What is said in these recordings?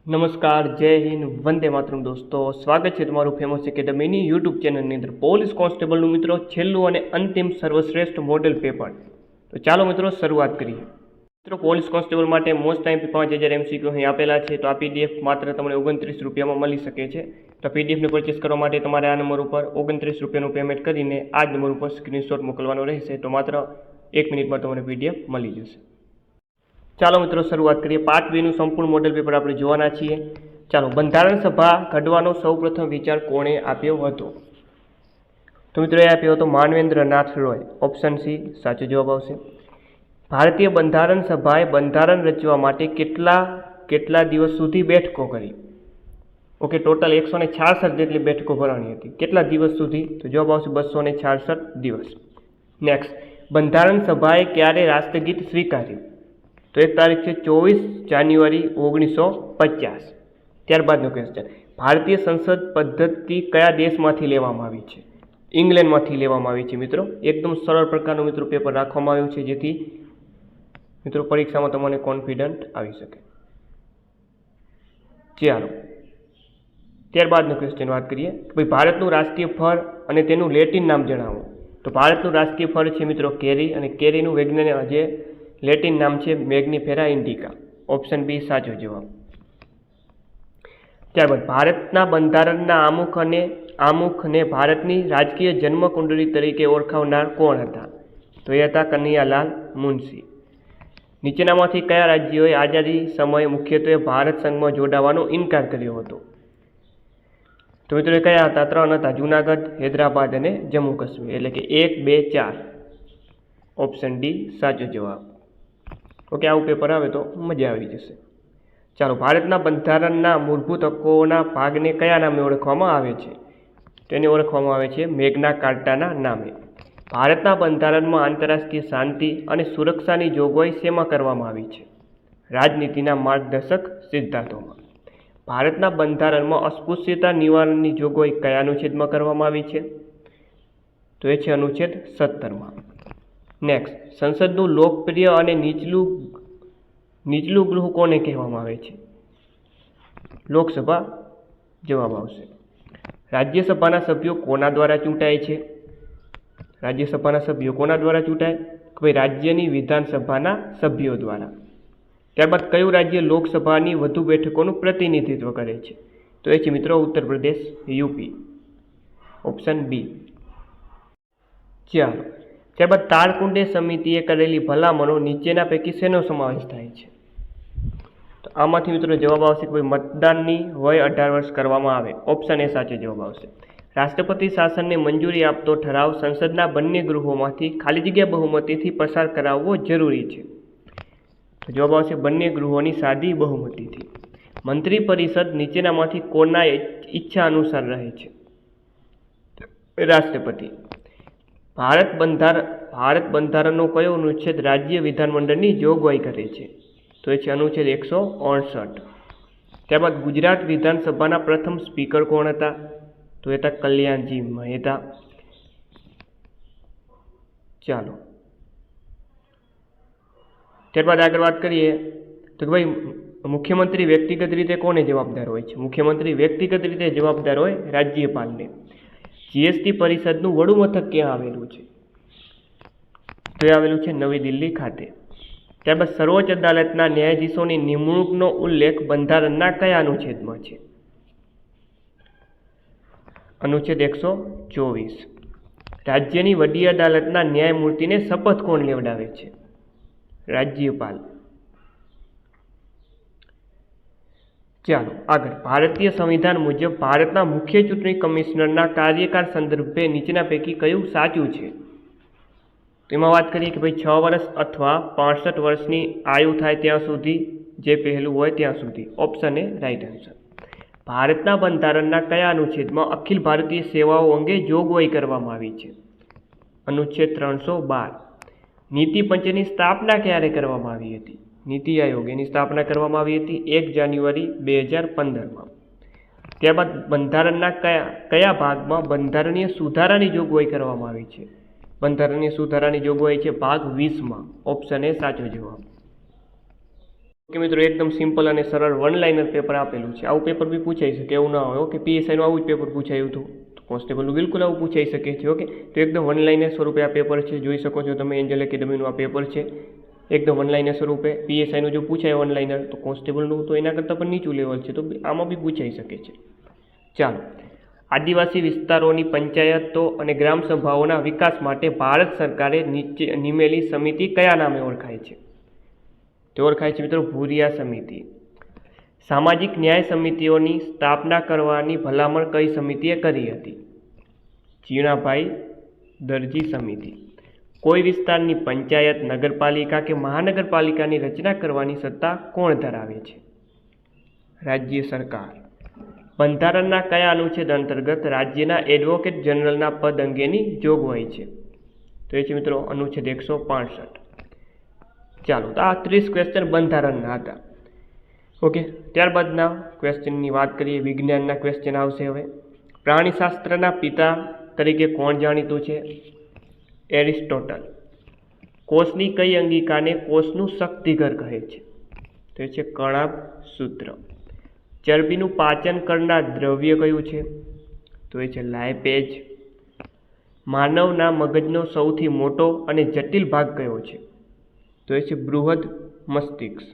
નમસ્કાર, જય હિન્દ, વંદે માતરમ દોસ્તો. સ્વાગત છે તમારું ફેમસ એકેડમીની યુટ્યુબ ચેનલની અંદર. પોલીસ કોન્સ્ટેબલનું મિત્રો છેલ્લું અને અંતિમ સર્વશ્રેષ્ઠ મોડેલ પેપર. તો ચાલો મિત્રો શરૂઆત કરીએ. મિત્રો પોલીસ કોન્સ્ટેબલ માટે મોસ્ટ ટાઈમ 5000 MCQ અહીં આપેલા છે. તો આ PDF માત્ર તમને 29 રૂપિયામાં મળી શકે છે. તો PDFને પરચેસ કરવા માટે તમારે આ નંબર ઉપર 29 રૂપિયાનું પેમેન્ટ કરીને આ જ નંબર ઉપર સ્ક્રીનશોટ મોકલવાનો રહેશે. તો માત્ર 1 મિનિટમાં તમને PDF મળી જશે. ચાલો મિત્રો શરૂઆત કરીએ. પાર્ટ બીનું સંપૂર્ણ મોડેલ પેપર આપણે જોવાના છીએ. ચાલો, બંધારણ સભા ઘડવાનો સૌપ્રથમ વિચાર કોણે આપ્યો હતો? તો મિત્રો એ આપ્યો હતો માનવેન્દ્રનાથ રોય. ઓપ્શન સી સાચો જવાબ આવશે. ભારતીય બંધારણ સભાએ બંધારણ રચવા માટે કેટલા દિવસ સુધી બેઠકો કરી? ઓકે, ટોટલ 166 જેટલી બેઠકો ભરવાની હતી. કેટલા દિવસ સુધી? તો જવાબ આવશે 266 દિવસ. નેક્સ્ટ, બંધારણ સભાએ ક્યારે રાષ્ટ્રગીત સ્વીકાર્યું? તો એક તારીખ છે 24 જાન્યુઆરી 1950. ત્યારબાદનો ક્વેશ્ચન, ભારતીય સંસદ પદ્ધતિ કયા દેશમાંથી લેવામાં આવી છે? ઇંગ્લેન્ડમાંથી લેવામાં આવી છે. મિત્રો એકદમ સરળ પ્રકારનું મિત્રો પેપર રાખવામાં આવ્યું છે, જેથી મિત્રો પરીક્ષામાં તમને કોન્ફિડન્ટ આવી શકે. ચાલો ત્યારબાદનો ક્વેશ્ચન વાત કરીએ. ભાઈ, ભારતનું રાષ્ટ્રીય ફળ અને તેનું લેટિન નામ જણાવો. તો ભારતનું રાષ્ટ્રીય ફળ છે મિત્રો કેરી, અને કેરીનું વૈજ્ઞાનિક લેટિન નામ છે મેગ્નિફેરા ઇન્ડિકા. ઓપ્શન બી સાચો જવાબ. ત્યારબાદ ભારતના બંધારણના આમુખને ભારતની રાજકીય જન્મકુંડળી તરીકે ઓળખાવનાર કોણ હતા? તો એ હતા કનૈયાલાલ મુનશી. નીચેનામાંથી કયા રાજ્યોએ આઝાદી સમયે મુખ્યત્વે ભારત સંઘમાં જોડાવાનો ઇનકાર કર્યો હતો? તો મિત્રો એ કયા હતા? 3 હતા: જૂનાગઢ, હૈદરાબાદ અને જમ્મુ કાશ્મીર. એટલે કે 1, 2, 4. ઓપ્શન ડી સાચો જવાબ. ઓકે, આવું પેપર આવે તો મજા આવી જશે. ચાલો, ભારતના બંધારણના મૂળભૂત હકોના ભાગને કયા નામે ઓળખવામાં આવે છે? તેને ઓળખવામાં આવે છે મેગ્ના કાર્ટાના નામે. ભારતના બંધારણમાં આંતરરાષ્ટ્રીય શાંતિ અને સુરક્ષાની જોગવાઈ શેમાં કરવામાં આવી છે? રાજનીતિના માર્ગદર્શક સિદ્ધાંતોમાં. ભારતના બંધારણમાં અસ્પૃશ્યતા નિવારણની જોગવાઈ કયા અનુચ્છેદમાં કરવામાં આવી છે? તો એ છે અનુચ્છેદ 17માં. નેક્સ્ટ, સંસદનું લોકપ્રિય અને નીચલું ગૃહ કોને કહેવામાં આવે છે? લોકસભા જવાબ આવશે. રાજ્યસભાના સભ્યો કોના દ્વારા ચૂંટાય છે? રાજ્યસભાના સભ્યો કોના દ્વારા ચૂંટાય? ભાઈ, રાજ્યની વિધાનસભાના સભ્યો દ્વારા. ત્યારબાદ કયું રાજ્ય લોકસભાની વધુ બેઠકોનું પ્રતિનિધિત્વ કરે છે? તો એ છે મિત્રો Uttar Pradesh, UP. Option B. ચાલો, ત્યારબાદ તાળકુંડે સમિતિએ કરેલી ભલામણો નીચેના પૈકી શેનો સમાવેશ થાય છે? તો આમાંથી મિત્રો જવાબ આવશે કે ભાઈ મતદાનની વય 18 વર્ષ કરવામાં આવે. ઓપ્શન એ સાચો જવાબ આવશે. રાષ્ટ્રપતિ શાસનને મંજૂરી આપતો ઠરાવ સંસદના બંને ગૃહોમાંથી ખાલી જગ્યા બહુમતીથી પસાર કરાવવો જરૂરી છે. તો જવાબ આવશે બંને ગૃહોની સાદી બહુમતીથી. મંત્રી પરિષદ નીચેનામાંથી કોના ઈચ્છા અનુસાર રહે છે? રાષ્ટ્રપતિ. ભારત બંધારણનો કયો અનુચ્છેદ રાજ્ય વિધાનમંડળની જોગવાઈ કરે છે? તો એ છે અનુચ્છેદ 168. ત્યારબાદ ગુજરાત વિધાનસભાના પ્રથમ સ્પીકર કોણ હતા? તો એ હતા કલ્યાણજી મહેતા. ચાલો, ત્યારબાદ આગળ વાત કરીએ તો કે ભાઈ મુખ્યમંત્રી વ્યક્તિગત રીતે કોને જવાબદાર હોય છે? મુખ્યમંત્રી વ્યક્તિગત રીતે જવાબદાર હોય રાજ્યપાલને. GST પરિષદનું વડું મથક ક્યાં આવેલું છે? તો એ આવેલું છે નવી દિલ્હી ખાતે. ત્યારબાદ સર્વોચ્ચ અદાલતના ન્યાયાધીશોની નિમણૂકનો ઉલ્લેખ બંધારણના કયા અનુચ્છેદમાં છે? અનુચ્છેદ 124. રાજ્યની વડી અદાલતના ન્યાયમૂર્તિને શપથ કોણ લેવડાવે છે? રાજ્યપાલ. ચાલો આગળ. ભારતીય સંવિધાન મુજબ ભારતના મુખ્ય ચૂંટણી કમિશનરના કાર્યકાળ સંદર્ભે નીચેના પૈકી કયું સાચું છે? તો એમાં વાત કરીએ કે ભાઈ 6 વર્ષ અથવા 65 વર્ષની આયુ થાય ત્યાં સુધી, જે પહેલું હોય ત્યાં સુધી. Option A right answer. ભારતના બંધારણના કયા અનુચ્છેદમાં અખિલ ભારતીય સેવાઓ અંગે જોગવાઈ કરવામાં આવી છે? અનુચ્છેદ 312. નીતિ પંચની સ્થાપના ક્યારે કરવામાં આવી હતી? નીતિ આયોગ એની સ્થાપના કરવામાં આવી હતી 1 જાન્યુઆરી 2015માં. ત્યારબાદ બંધારણના કયા ભાગમાં બંધારણીય સુધારાની જોગવાઈ કરવામાં આવી છે? બંધારણીય સુધારાની જોગવાઈ છે ભાગ 20માં. ઓપ્શન એ સાચો જવાબ. કે મિત્રો એકદમ સિમ્પલ અને સરળ વન લાઇનર પેપર આપેલું છે. આવું પેપર બી પૂછાઈ શકે એવું ના હોય. ઓકે, પીએસઆઈનું આવું જ પેપર પૂછાયું હતું, કોન્સ્ટેબલનું બિલકુલ આવું પૂછાઈ શકે છે. ઓકે, તો એકદમ વન લાઇનર સ્વરૂપે આ પેપર છે. જોઈ શકો છો તમે એન્જલ એકેડમીનું આ પેપર છે, એકદમ વન લાઇનર સ્વરૂપે. પીએસઆઈનું જો પૂછાય વન લાઇનર તો કોન્સ્ટેબલનું તો એના કરતાં પણ નીચું લેવલ છે, તો આમાં બી પૂછાઈ શકે છે. ચાલો, આદિવાસી વિસ્તારોની પંચાયતો અને ગ્રામ સભાઓના વિકાસ માટે ભારત સરકારે નિમેલી સમિતિ કયા નામે ઓળખાય છે? તે ઓળખાય છે મિત્રો ભૂરિયા સમિતિ. સામાજિક ન્યાય સમિતિઓની સ્થાપના કરવાની ભલામણ કઈ સમિતિએ કરી હતી? જીણાભાઈ દરજી સમિતિ. કોઈ વિસ્તારની પંચાયત, નગરપાલિકા કે મહાનગરપાલિકાની રચના કરવાની સત્તા કોણ ધરાવે છે? રાજ્ય સરકાર. બંધારણના કયા અનુચ્છેદ અંતર્ગત રાજ્યના એડવોકેટ જનરલના પદ અંગેની જોગવાઈ છે? તો એ છે મિત્રો અનુચ્છેદ 165. ચાલો, તો આ 30 ક્વેશ્ચન બંધારણના હતા. ઓકે, ત્યારબાદના ક્વેશ્ચનની વાત કરીએ. વિજ્ઞાનના ક્વેશ્ચન આવશે હવે. પ્રાણીશાસ્ત્રના પિતા તરીકે કોણ જાણીતું છે? એરિસ્ટોટલ. કોષની કઈ અંગિકાને કોષનું શક્તિઘર કહે છે? તો એ છે કણાભ સૂત્ર. ચરબીનું પાચન કરનાર દ્રવ્ય કયું છે? તો એ છે લાઇપેજ. માનવના મગજનો સૌથી મોટો અને જટિલ ભાગ કયો છે? તો એ છે બૃહદ મસ્તિષ્ક.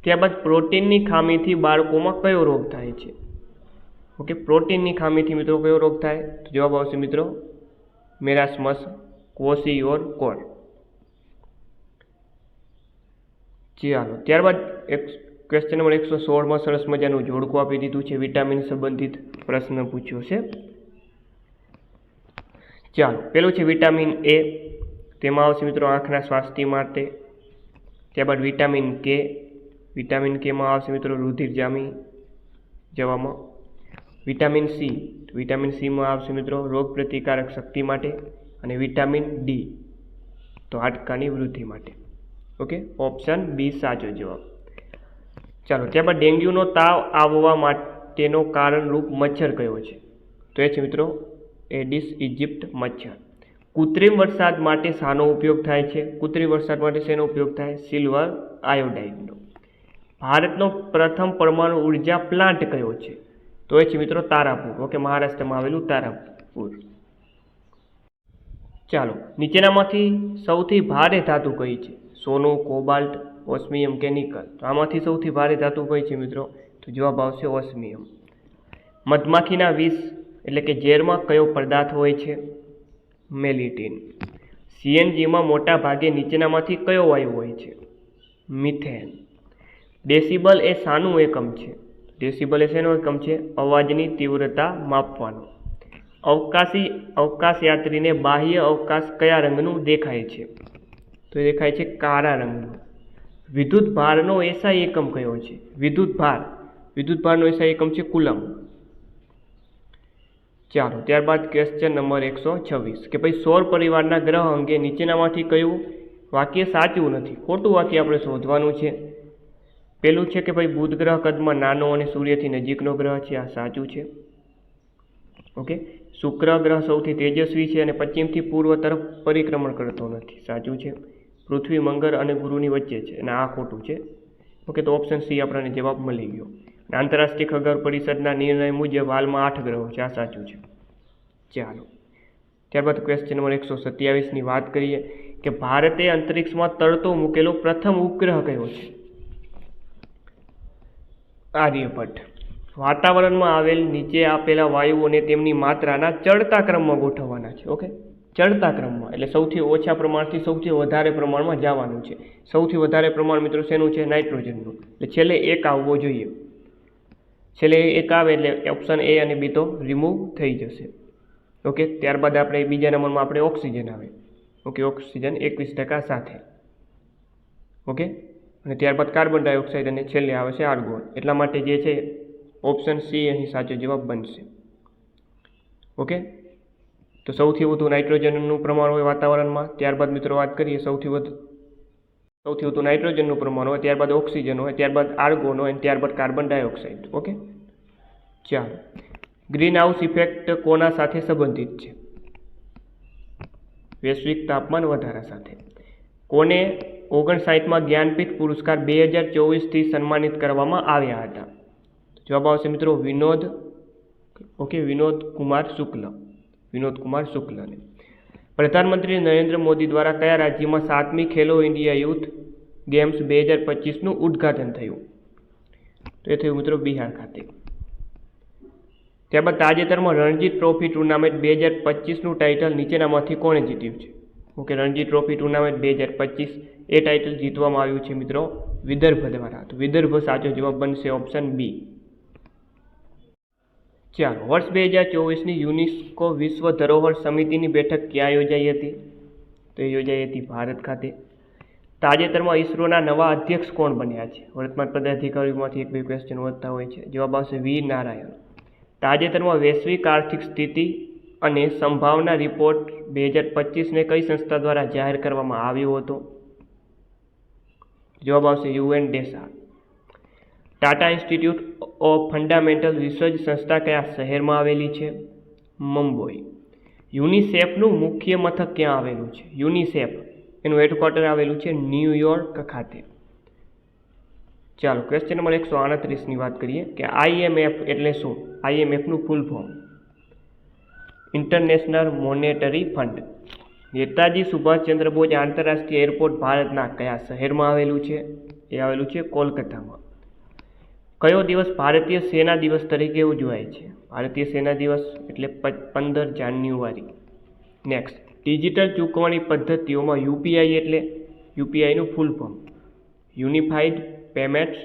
ત્યારબાદ પ્રોટીનની ખામીથી બાળકોમાં કયો રોગ થાય છે? ઓકે, પ્રોટીનની ખામીથી મિત્રો કયો રોગ થાય? તો જવાબ આવશે મિત્રો મેરાસ્મસ ક્વોશિયોર કોર. ચાલો, ત્યારબાદ ક્વેશ્ચન નંબર 116માં સરસ મજાનું જોડકું આપી દીધું છે. વિટામિન સંબંધિત પ્રશ્ન પૂછ્યો છે. ચાલો, પેલું છે વિટામિન એ. તેમાં આવશે મિત્રો આંખના સ્વાસ્થ્ય માટે. ત્યારબાદ વિટામિન કે. વિટામિન કેમાં આવશે મિત્રો રુધિર જામી જવામાં. Vitamin C. વિટામિન સીમાં આવશે મિત્રો રોગ પ્રતિકારક શક્તિ માટે. અને વિટામિન ડી તો હાડકાની વૃદ્ધિ માટે. ઓકે, ઓપ્શન બી સાચો જવાબ. ચાલો, ત્યારબાદ ડેન્ગ્યુનો તાવ આવવા માટેનો કારણરૂપ મચ્છર કયો છે? તો એ છે મિત્રો એડિસ ઇજિપ્ટ મચ્છર. કૃત્રિમ વરસાદ માટે શાનો ઉપયોગ થાય છે? કૃત્રિમ વરસાદ માટે શેનો ઉપયોગ થાય? સિલ્વર આયોડાઇડનો. ભારતનો પ્રથમ પરમાણુ ઉર્જા પ્લાન્ટ કયો છે? તો એ છે મિત્રો તારાપુર. ઓકે, મહારાષ્ટ્રમાં આવેલું તારાપુર. ચાલો, નીચેનામાંથી સૌથી ભારે ધાતુ કઈ છે? સોનું, કોબાલ્ટ, ઓસ્મિયમ કે નિકલ? તો આમાંથી સૌથી ભારે ધાતુ કઈ છે મિત્રો? તો જવાબ આવશે ઓસ્મિયમ. મધમાખીના વિષ એટલે કે ઝેરમાં કયો પદાર્થ હોય છે? મેલિટીન. સીએનજીમાં મોટા ભાગે નીચેનામાંથી કયો વાયુ હોય છે? મિથેન. ડેસિબલ એ શાનું એકમ છે? ડેસિબલ એ શેનો એકમ છે? અવાજની તીવ્રતા માપવાનો. અવકાશયાત્રીને બાહ્ય અવકાશ કયા રંગનું દેખાય છે? તો એ દેખાય છે કાળા રંગનું. વિદ્યુત ભારનો એસઆઈ એકમ કયો છે? વિદ્યુત ભારનો એસઆઈ એકમ છે કુલમ. ચાલો, ત્યારબાદ ક્વેશ્ચન નંબર 126 કે ભાઈ સૌર પરિવારના ગ્રહ અંગે નીચેનામાંથી કયું વાક્ય સાચું નથી? ખોટું વાક્ય આપણે શોધવાનું છે. પેલું છે કે ભાઈ બુધ ગ્રહ કદમાં નાનો અને સૂર્યથી નજીકનો ગ્રહ છે. આ સાચું છે. ઓકે, શુક્ર ગ્રહ સૌથી તેજસ્વી છે અને પશ્ચિમથી પૂર્વ તરફ પરિક્રમણ કરતો નથી. સાચું છે. પૃથ્વી, મંગળ અને ગુરુની વચ્ચે છે અને આ ખોટું છે. ઓકે, તો ઓપ્શન સી આપણને જવાબ મળી ગયો. આંતરરાષ્ટ્રીય ખગોળ પરિષદના નિર્ણય મુજબ હાલમાં 8 ગ્રહો છે. આ સાચું છે. ચાલો, ત્યારબાદ ક્વેશ્ચન નંબર 127ની વાત કરીએ કે ભારતે અંતરિક્ષમાં તરતો મૂકેલો પ્રથમ ઉપગ્રહ કયો છે? આર્યભટ્ટ. વાતાવરણમાં આવેલ નીચે આપેલા વાયુઓને તેમની માત્રાના ચડતા ક્રમમાં ગોઠવવાના છે. ઓકે, ચડતા ક્રમમાં એટલે સૌથી ઓછા પ્રમાણથી સૌથી વધારે પ્રમાણમાં જવાનું છે. સૌથી વધારે પ્રમાણ મિત્રો શેનું છે? નાઇટ્રોજનનું. એટલે છેલ્લે એક આવવો જોઈએ. છેલ્લે એક આવે એટલે ઓપ્શન એ અને બી તો રિમૂવ થઈ જશે. ઓકે, ત્યારબાદ આપણે બીજા નંબરમાં આપણે ઓક્સિજન આવે. ઓકે, ઓક્સિજન 21% સાથે. ઓકે, અને ત્યારબાદ કાર્બન ડાયોક્સાઇડ અને છેલ્લે આવે છે આર્ગોન. એટલા માટે જે છે ઓપ્શન સી અહીં સાચો જવાબ બનશે. ઓકે, તો સૌથી વધુ નાઇટ્રોજનનું પ્રમાણ હોય વાતાવરણમાં. ત્યારબાદ મિત્રો વાત કરીએ સૌથી વધુ નાઇટ્રોજનનું પ્રમાણ હોય, ત્યારબાદ ઓક્સિજન હોય, ત્યારબાદ આર્ગોન હોય, ત્યારબાદ કાર્બન ડાયોક્સાઇડ. ઓકે, ચાલો, ગ્રીન હાઉસ ઇફેક્ટ કોના સાથે સંબંધિત છે? વૈશ્વિક તાપમાન વધારા સાથે. કોને 59માં જ્ઞાનપીઠ પુરસ્કાર 2024થી સન્માનિત કરવામાં આવ્યા હતા? જવાબ આવશે મિત્રો વિનોદ કુમાર શુક્લને. પ્રધાનમંત્રી નરેન્દ્ર મોદી દ્વારા કયા રાજ્યમાં 7મી ખેલો ઇન્ડિયા યુથ ગેમ્સ 2025નું ઉદ્ઘાટન થયું? તો એ થયું મિત્રો બિહાર ખાતે. ત્યારબાદ તાજેતરમાં રણજી ટ્રોફી ટુર્નામેન્ટ 2025નું ટાઇટલ નીચેનામાંથી કોણે જીત્યું છે? રણજી ટ્રોફી ટુર્નામેન્ટ 2025 એ ટાઇટલ જીતવામાં આવ્યું છે મિત્રો વિદર્ભ દ્વારા. તો વિદર્ભ સાચો જવાબ બનશે ઓપ્શન બી. ચાલો, વર્ષ 2024ની યુનેસ્કો વિશ્વ ધરોહર સમિતિની બેઠક ક્યાં યોજાઈ હતી? તો એ યોજાઈ હતી ભારત ખાતે. તાજેતરમાં ઇસરોના નવા અધ્યક્ષ કોણ બન્યા છે? વર્તમાન પદાધિકારીઓમાંથી 1-2 ક્વેશ્ચન વધતા હોય છે. જવાબ આવશે વી નારાયણ. તાજેતરમાં વૈશ્વિક આર્થિક સ્થિતિ અને સંભાવના રિપોર્ટ 2025ને કઈ સંસ્થા દ્વારા જાહેર કરવામાં આવ્યો હતો? જવાબ આવશે UNDESA. Tata Institute of Fundamental Research સંસ્થા કયા શહેરમાં આવેલી છે? મુંબઈ. યુનિસેફનું મુખ્ય મથક ક્યાં આવેલું છે? યુનિસેફ એનું હેડક્વાર્ટર આવેલું છે ન્યૂયોર્ક ખાતે. ચાલો, ક્વેશ્ચન નંબર 138ની વાત કરીએ કે IMF એટલે શું? IMFનું full form International Monetary Fund. Netaji Subhashchandra Bose આંતરરાષ્ટ્રીય એરપોર્ટ ભારતના કયા શહેરમાં આવેલું છે? એ આવેલું છે કોલકાતામાં. કયો દિવસ ભારતીય સેના દિવસ તરીકે ઉજવાય છે? ભારતીય સેના દિવસ એટલે 15 જાન્યુઆરી. નેક્સ્ટ, ડિજિટલ ચૂકવણી પદ્ધતિઓમાં યુપીઆઈનું full form Unified Payments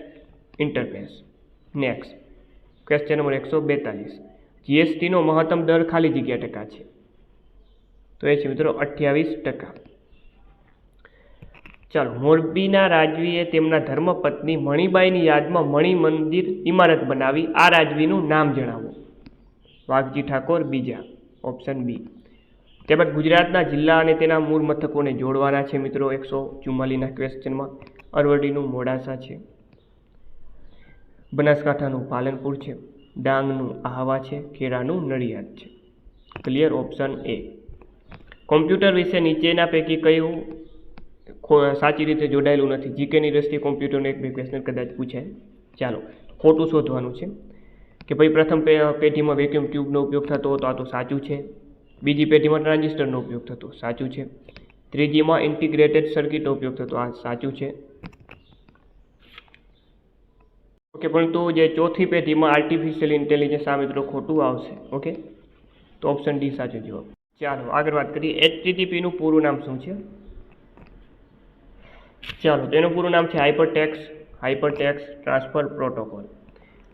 Interface. Next, question number 142. જીએસટીનો મહત્તમ દર ખાલી જગ્યા ટકા છે? તો એ છે મિત્રો 28%. ચાલો, મોરબીના રાજવીએ તેમના ધર્મપત્ની મણિબાઈની યાદમાં મણિ મંદિર ઇમારત બનાવી. આ રાજવીનું નામ જણાવો. વાઘજી ઠાકોર બીજા, ઓપ્શન બી. ત્યારબાદ ગુજરાતના જિલ્લા અને તેના મૂળ મથકોને જોડવાના છે મિત્રો 144ના ક્વેશ્ચનમાં. અરવલ્લીનું મોડાસા છે, બનાસકાંઠાનું પાલનપુર છે, ડાંગનું આહવા છે, ખેડાનું નડિયાદ છે. Clear, option A. કોમ્પ્યુટર વિશે નીચેના પૈકી કયું સાચી રીતે જોડાયેલું નથી? જીકેની દ્રષ્ટિએ કોમ્પ્યુટરનો 1-2 ક્વેશ્ચન કદાચ પૂછાય. ચાલો, ખોટું શોધવાનું છે કે ભાઈ પ્રથમ પેઢીમાં વેક્યુમ ટ્યુબનો ઉપયોગ થતો હતો, આ તો સાચું છે. બીજી પેઢીમાં ટ્રાન્ઝિસ્ટરનો ઉપયોગ થતો, સાચું છે. ત્રીજીમાં ઇન્ટિગ્રેટેડ સર્કિટનો ઉપયોગ થતો, આ સાચું છે. પરંતુ જે ચોથી પેઢીમાં આર્ટિફિશિયલ ઇન્ટેલિજન્સ, આ મિત્રો ખોટું આવશે. તો ઓપ્શન ડી સાચો જવાબ. ચાલો, આગળ વાત કરીએ. HTTPનું પૂરું નામ શું છે? ચાલો, તેનું પૂરું નામ છે હાઇપરટેક્સ્ટ ટ્રાન્સફર પ્રોટોકોલ.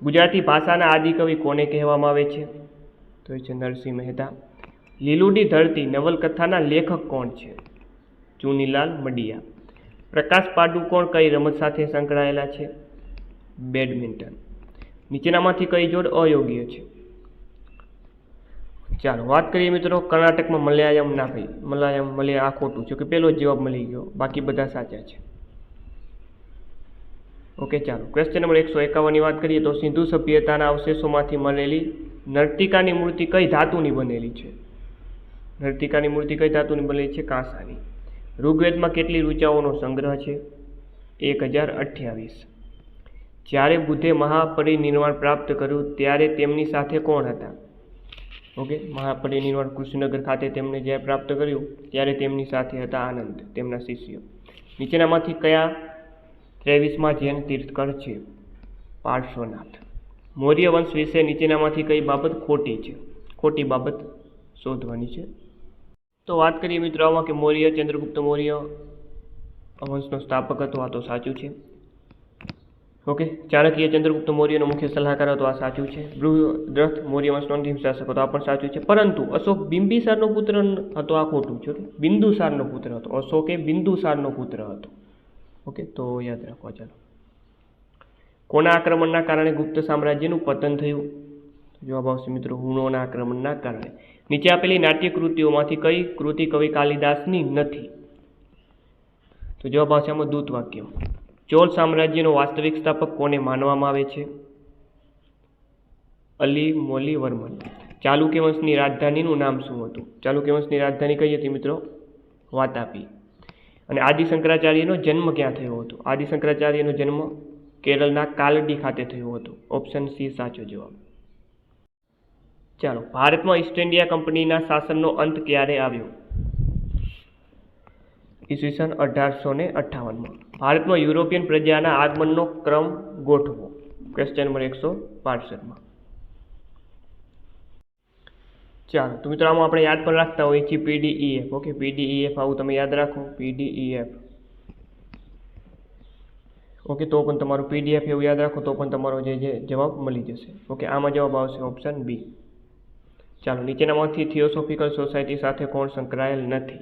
ગુજરાતી ભાષાના આદિકવિ કોને કહેવામાં આવે છે? તો એ છે નરસિંહ મહેતા. લીલુડી ધરતી નવલકથાના લેખક કોણ છે? ચુનીલાલ મડિયા. પ્રકાશ પાડુકોણ કઈ રમત સાથે સંકળાયેલા છે? બેડમિન્ટન. નીચેનામાંથી કઈ જોડ અયોગ્ય છે? ચાલો, વાત કરીએ મિત્રો કર્ણાટકમાં મલયાલમ આ ખોટું છે કે પહેલો જ જવાબ મળી ગયો, બાકી બધા સાચા છે. ચાલો, ક્વેશ્ચન નંબર 151ની વાત કરીએ તો સિંધુ સભ્યતાના અવશેષોમાંથી મળેલી નર્તિકાની મૂર્તિ કઈ ધાતુની બનેલી છે? નર્તિકાની મૂર્તિ કઈ ધાતુની બનેલી છે? કાંસાની. ઋગ્વેદમાં કેટલી ઋચાઓનો સંગ્રહ છે? 1028. જ્યારે બુદ્ધે મહાપરિનિર્વાણ પ્રાપ્ત કર્યું ત્યારે તેમની સાથે કોણ હતા? મહાપરિનિર્વાણ કૃષ્ણનગર ખાતે તેમણે જ્યારે પ્રાપ્ત કર્યું ત્યારે તેમની સાથે હતા આનંદ, તેમના શિષ્યો. નીચેનામાંથી કયા 23માં જૈન તીર્થકર છે? પાર્શ્વનાથ. મૌર્ય વંશ વિશે નીચેનામાંથી કઈ બાબત ખોટી છે? ખોટી બાબત શોધવાની છે. તો વાત કરીએ મિત્રો આમાં કે ચંદ્રગુપ્ત મૌર્ય વંશનો સ્થાપક હતો, આ તો સાચું છે. ચાણક્ય ચંદ્રગુપ્ત મૌર્યનો મુખ્ય સલાહકાર હતો, આ સાચું છે. બૃહદ્રથ મૌર્ય વંશનો અંતિમ શાસક હતો, આ પણ સાચું છે. પરંતુ અશોક બિંબિસારનો પુત્ર હતો, આ ખોટું છે. બિંદુસારનો પુત્ર હતો. અશોક એ બિંદુસારનો પુત્ર હતો. તો યાદ રાખવા. ચાલો, કોના આક્રમણના કારણે ગુપ્ત સામ્રાજ્યનું પતન થયું? જવાબ આવશે મિત્રો હુણોના આક્રમણના કારણે. નીચે આપેલી નાટ્ય કૃતિઓમાંથી કઈ કૃતિ કવિ કાલિદાસની નથી? તો જવાબ આવશે આમાં દૂતવાક્ય. ચોલ સામ્રાજ્યનો વાસ્તવિક સ્થાપક કોને માનવામાં આવે છે? અલી મોલી વર્મન. ચાલુક્ય વંશની રાજધાનીનું નામ શું હતું? ચાલુક્ય વંશની રાજધાની કઈ હતી મિત્રો? વાતાપી. અને આદિ શંકરાચાર્યનો જન્મ ક્યાં થયો હતો? આદિ શંકરાચાર્યનો જન્મ કેરળના કાલડી ખાતે થયો હતો. ઓપ્શન સી સાચો જવાબ. ચાલો, ભારતમાં ઈસ્ટ ઇન્ડિયા કંપનીના શાસનનો અંત ક્યારે આવ્યો? ઈસવીસન 1858માં. ભારતમાં યુરોપિયન પ્રજાના આગમનનો ક્રમ ગોઠવો. ક્વેશ્ચન નંબર 162માં. ચાલો, તો મિત્રો આમાં આપણે યાદ પણ રાખતા હોઈએ છીએ PDEF. ઓકે, PDEF આવું તમે યાદ રાખો, PDEF. ઓકે, તો પણ તમારું PDF એવું યાદ રાખો તો પણ તમારો જે જવાબ મળી જશે. ઓકે, આમાં જવાબ આવશે ઓપ્શન બી. ચાલો, નીચેનામાંથી થિયોસોફિકલ સોસાયટી સાથે કોણ સંકળાયેલ નથી?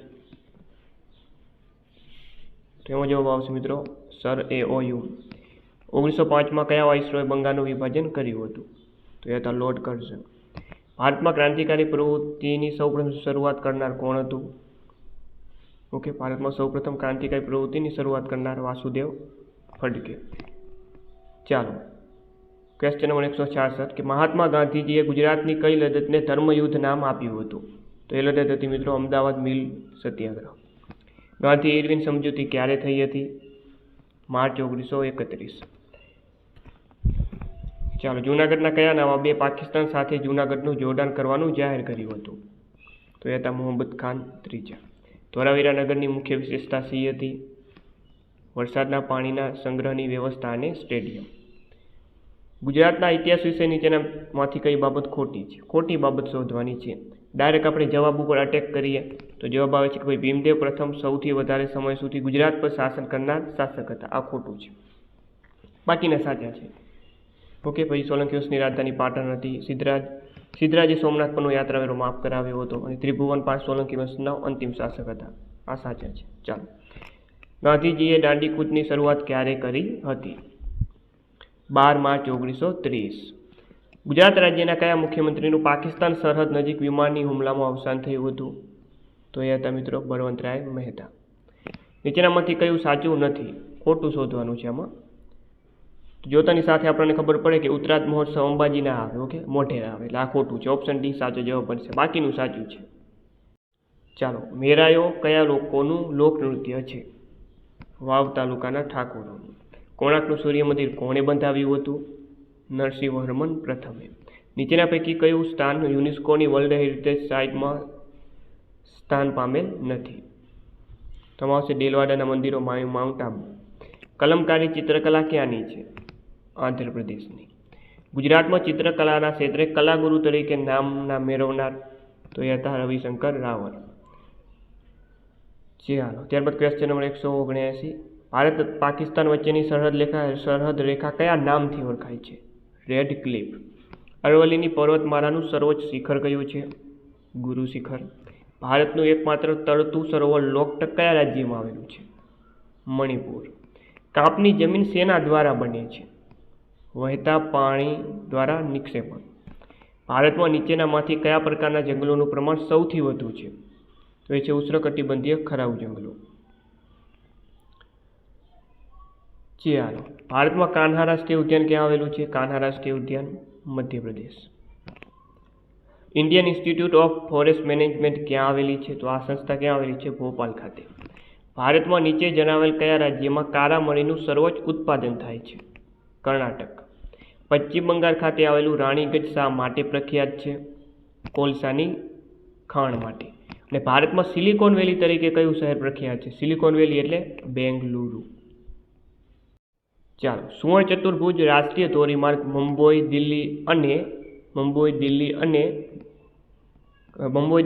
તો એમાં જવાબ આવશે મિત્રો સર AOU. 1905માં કયા વાઇસરોય બંગાળનું વિભાજન કર્યું હતું? તો એ હતા લોર્ડ કર્ઝન. ભારતમાં ક્રાંતિકારી પ્રવૃત્તિની સૌપ્રથમ શરૂઆત કરનાર કોણ હતું? ઓકે, ભારતમાં સૌપ્રથમ ક્રાંતિકારી પ્રવૃત્તિની શરૂઆત કરનાર વાસુદેવ ફડકે. ચાલો, ક્વેશ્ચન નંબર 166 કે મહાત્મા ગાંધીજીએ ગુજરાતની કઈ લડતને ધર્મયુદ્ધ નામ આપ્યું હતું? તો એ લડત હતી મિત્રો અમદાવાદ મિલ સત્યાગ્રહ. ગાંધી ઇરવિન સમજૂતી ક્યારે થઈ હતી? માર્ચ 1931. ચાલો, જૂનાગઢના કયા નવાબે પાકિસ્તાન સાથે જૂનાગઢનું જોડાણ કરવાનું જાહેર કર્યું હતું? તો એ હતા મોહમ્મદ ખાન ત્રીજા. ધોળાવીરા નગરની મુખ્ય વિશેષતા શી હતી? વરસાદના પાણીના સંગ્રહની વ્યવસ્થા અને સ્ટેડિયમ. ગુજરાતના ઇતિહાસ વિશે નીચેનામાંથી કઈ બાબત ખોટી છે? ખોટી બાબત શોધવાની છે. ડાયરેક્ટ આપણે જવાબ ઉપર અટેક કરીએ તો જવાબ આવે છે કે ભાઈ ભીમદેવ પ્રથમ સૌથી વધારે સમય સુધી ગુજરાત પર શાસન કરનાર શાસક હતા. આ ખોટું છે, બાકીના સાચા છે. ઓકે, પછી સોલંકી વંશની રાજધાની પાટણ હતી. સિદ્ધરાજે સોમનાથ પરનો યાત્રાવેરો માફ કરાવ્યો હતો અને ત્રિભુવન પાંચ સોલંકી વંશના અંતિમ શાસક હતા. આ સાચા છે. ચાલો, ગાંધીજીએ દાંડીકૂચની શરૂઆત ક્યારે કરી હતી? 12 માર્ચ 1930. ગુજરાત રાજ્યના કયા મુખ્યમંત્રીનું પાકિસ્તાન સરહદ નજીક વિમાની હુમલામાં અવસાન થયું હતું? તો એ હતા મિત્રો બળવંતરાય મહેતા. નીચેનામાંથી કયું સાચું નથી? ખોટું શોધવાનું છે આમાં. જોતાની સાથે આપણને ખબર પડે કે ઉત્તરાધ મહોત્સવ અંબાજી ના આવે, ઓકે, મોઢેરા આવે, એટલે આ ખોટું છે. ઓપ્શન ડી સાચો જવાબ બનશે, બાકીનું સાચું છે. ચાલો, મેરાયો કયા લોકોનું લોકનૃત્ય છે? વાવ તાલુકાના ઠાકોરોનું. કોણાર્કનું સૂર્ય મંદિર કોણે બંધાવ્યું હતું? નરસિંહવર્મન પ્રથમે. નીચેના પૈકી કયું સ્થાન યુનેસ્કોની વર્લ્ડ હેરિટેજ સાઇટમાં સ્થાન પામેલ નથી? તેમાં આવશે દેલવાડાના મંદિરો, માઉન્ટ આબુ. કલમકારી ચિત્રકલા ક્યાંની છે? આંધ્રપ્રદેશની. ગુજરાતમાં ચિત્રકલાના ક્ષેત્રે કલાગુરુ તરીકે નામના મેળવનાર? તો એ હતા રવિશંકર રાવલ. ચાલો, ત્યારબાદ ક્વેશ્ચન નંબર 179. ભારત પાકિસ્તાન વચ્ચેની સરહદ રેખા કયા નામથી ઓળખાય છે? Red cliff. અરવલ્લીની પર્વતમાળાનું સર્વોચ્ચ શિખર કયું છે? ગુરુ શિખર. ભારતનું એકમાત્ર તળતું સરોવર લોકટક કયા રાજ્યમાં આવેલું છે? મણિપુર. કાપની જમીન શેના દ્વારા બને છે? વહેતા પાણી દ્વારા નિક્ષેપણ. ભારતમાં નીચેનામાંથી કયા પ્રકારના જંગલોનું પ્રમાણ સૌથી વધુ છે? તો એ છે ઉષ્ણકટિબંધીય ખરાઉ જંગલો. ચાલો, ભારતમાં કાન્હા રાષ્ટ્રીય ઉદ્યાન ક્યાં આવેલું છે? કાન્હા રાષ્ટ્રીય ઉદ્યાન Madhya Pradesh. Indian institute of forest management ક્યાં આવેલી છે? તો આ સંસ્થા ક્યાં આવેલી છે? ભોપાલ ખાતે. ભારતમાં નીચે જણાવેલ કયા રાજ્યમાં કાળા મરીનું સર્વોચ્ચ ઉત્પાદન થાય છે? કર્ણાટક. પશ્ચિમ બંગાળ ખાતે આવેલું રાણીગંજ શા માટે પ્રખ્યાત છે? કોલસાની ખાણ માટે. અને ભારતમાં સિલિકોન વેલી તરીકે કયું શહેર પ્રખ્યાત છે? સિલિકોન વેલી એટલે બેંગલુરુ. ચાલો, સુવર્ણ ચતુર્ભુજ રાષ્ટ્રીય ધોરીમાર્ગ મુંબઈ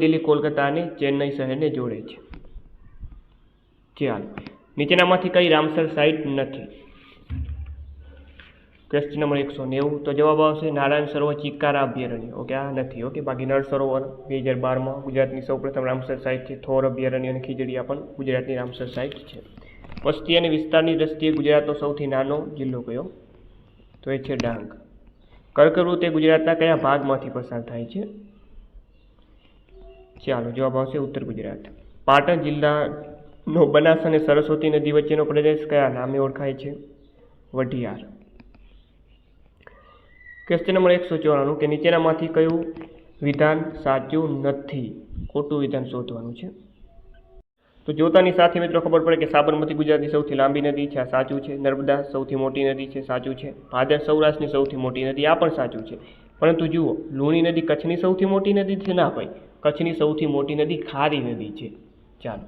દિલ્હી કોલકાતા અને ચેન્નઈ શહેરને જોડે છે. ચાલો, નીચેનામાંથી કઈ રામસર સાઇટ નથી? Question number 190. તો જવાબ આવશે નારાયણ સરોવર ચિક્કારા અભયારણ્ય. ઓકે, આ નથી. ઓકે, બાકી નળ સરોવર 2012માં ગુજરાતની સૌપ્રથમ રામસર સાઇટ છે. થોર અભયારણ્ય અને ખીજડીયા પણ ગુજરાતની રામસર સાઇટ છે. વસ્તી અને વિસ્તારની દ્રષ્ટિએ ગુજરાતનો સૌથી નાનો જિલ્લો કયો? તો એ છે ડાંગ. કર્કવૃત એ ગુજરાતના કયા ભાગમાંથી પસાર થાય છે? ચાલો, જવાબ આવશે ઉત્તર ગુજરાત. પાટણ જિલ્લાનો બનાસ અને સરસ્વતી નદી વચ્ચેનો પ્રદેશ કયા નામે ઓળખાય છે? વઢિયાર. ક્વેશ્ચન નંબર 194 કે નીચેનામાંથી કયું વિધાન સાચું નથી? ખોટું વિધાન શોધવાનું છે. તો જોતાની સાથે મિત્રો ખબર પડે કે સાબરમતી ગુજરાતની સૌથી લાંબી નદી છે, આ સાચું છે. નર્મદા સૌથી મોટી નદી છે, સાચું છે. ભાદર સૌરાષ્ટ્રની સૌથી મોટી નદી, આ પણ સાચું છે. પરંતુ જુઓ, લુણી નદી કચ્છની સૌથી મોટી નદી છે? ના ભાઈ, કચ્છની સૌથી મોટી નદી ખારી નદી છે. ચાલો,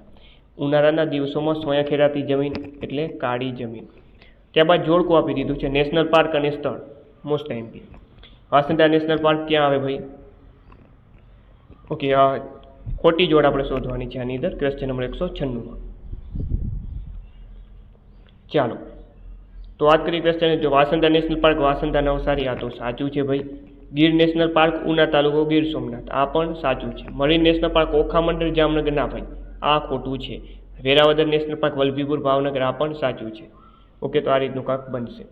ઉનાળાના દિવસોમાં સોયા ખેડાતી જમીન એટલે કાળી જમીન. ત્યારબાદ જોડકું આપી દીધું છે નેશનલ પાર્ક અને સ્થળ, મોસ્ટ એમપી. વાસંદા નેશનલ પાર્ક ક્યાં આવે ભાઈ? ઓકે, ખોટી જોડ આપણે શોધવાની છે આની અંદર, ક્વેશ્ચન નંબર 196માં. ચાલો, તો વાત કરીએ ક્વેશ્ચન. જો વાસંદા નેશનલ પાર્ક વાસંદા નવસારી, આ તો સાચું છે ભાઈ. ગીર નેશનલ પાર્ક ઉના તાલુકો ગીર સોમનાથ, આ પણ સાચું છે. મરીન નેશનલ પાર્ક ઓખામંડળ જામનગર, ના ભાઈ, આ ખોટું છે. વેરાવદર નેશનલ પાર્ક વલભીપુર ભાવનગર, આ પણ સાચું છે. ઓકે, તો આ રીતનું કાંક બનશે.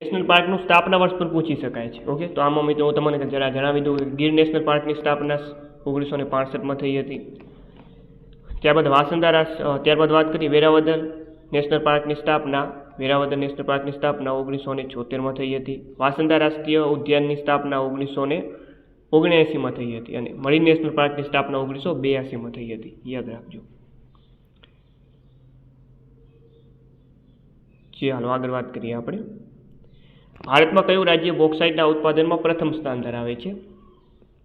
નેશનલ પાર્કનું સ્થાપના વર્ષ પર પૂછી શકાય છે. ઓકે, તો આમાં મિત્રો હું તમને જરા જણાવી દઉં. ગીર નેશનલ પાર્કની સ્થાપના 1965માં થઈ હતી. ત્યારબાદ ત્યારબાદ વાત કરીએ વેરાવદર નેશનલ પાર્કની સ્થાપના. વેરાવદર નેશનલ પાર્કની સ્થાપના 1976માં થઈ હતી. વાસંદા રાષ્ટ્રીય ઉદ્યાનની સ્થાપના 1979માં થઈ હતી. અને મરીન નેશનલ પાર્કની સ્થાપના 1982માં થઈ હતી. યાદ રાખજો. ચાલો આગળ વાત કરીએ આપણે. ભારતમાં કયું રાજ્ય બોક્સાઇટના ઉત્પાદનમાં પ્રથમ સ્થાન ધરાવે છે?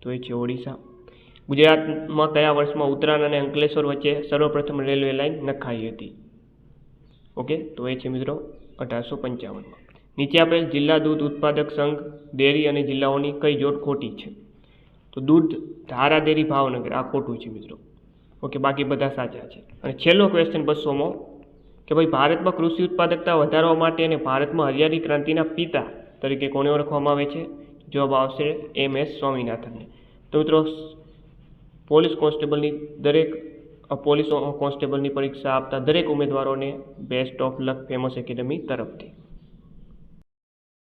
તો એ છે ઓડિશા. ગુજરાતમાં કયા વર્ષમાં ઉત્તરાયણ અને અંકલેશ્વર વચ્ચે સર્વપ્રથમ રેલવે લાઇન નખાઈ હતી? ઓકે, તો એ છે મિત્રો 1855માં. નીચે આપેલ જિલ્લા દૂધ ઉત્પાદક સંઘ, ડેરી અને જિલ્લાઓની કઈ જોડ ખોટી છે? તો દૂધ ધારા ડેરી ભાવનગર, આ ખોટું છે મિત્રો. ઓકે, બાકી બધા સાચા છે. અને છેલ્લો ક્વેશ્ચન 200માં કે ભાઈ ભારતમાં કૃષિ ઉત્પાદકતા વધારવા માટે અને ભારતમાં હરિયાળી ક્રાંતિના પિતા તરીકે કોને ઓળખવામાં આવે છે? જવાબ આવશે MS સ્વામિનાથનને. તો મિત્રો પોલીસ કોન્સ્ટેબલની પરીક્ષા આપતા દરેક ઉમેદવારોને best of luck famous academy તરફથી.